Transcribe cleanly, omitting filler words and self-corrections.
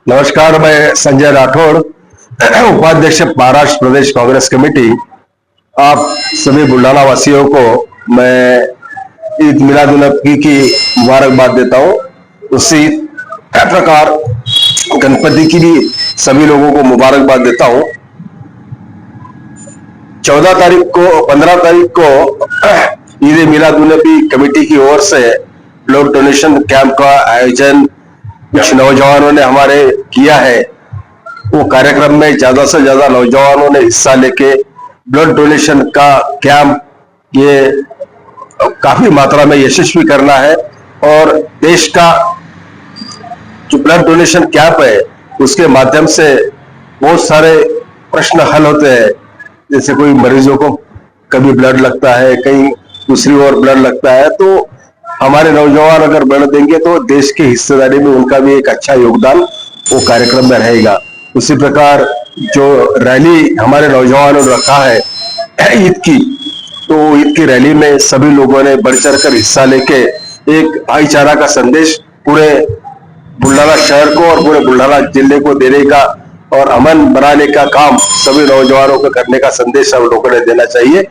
नमस्कार, मैं संजय राठौड़, उपाध्यक्ष महाराष्ट्र प्रदेश कांग्रेस कमेटी। आप सभी बुल्ढाना वासियों को मैं ईद मिलाद उन नबी की मुबारकबाद देता हूँ। उसी प्रकार गणपति की भी सभी लोगों को मुबारकबाद देता हूँ। 14 तारीख को 15 तारीख को ईद मिलाद उन नबी कमेटी की ओर से ब्लड डोनेशन कैंप का आयोजन कुछ नौजवानों ने हमारे किया है। वो कार्यक्रम में ज्यादा से ज्यादा नौजवानों ने हिस्सा लेके ब्लड डोनेशन का कैंप ये काफी मात्रा में यशस्वी करना है और देश का जो ब्लड डोनेशन कैंप है उसके माध्यम से बहुत सारे प्रश्न हल होते हैं। जैसे कोई मरीजों को कभी ब्लड लगता है, कहीं दूसरी ओर ब्लड लगता है, तो हमारे नौजवान अगर ब्लड देंगे तो देश की हिस्सेदारी में उनका भी एक अच्छा योगदान वो कार्यक्रम में रहेगा। उसी प्रकार जो रैली हमारे नौजवानों ने रखा है ईद की, तो ईद की रैली में सभी लोगों ने बढ़ चढ़ कर हिस्सा लेके एक भाईचारा का संदेश पूरे बुल्ढाना शहर को और पूरे बुल्ढाना जिले को देने का और अमन बनाने का काम सभी नौजवानों को करने का संदेश हम लोगों ने देना चाहिए।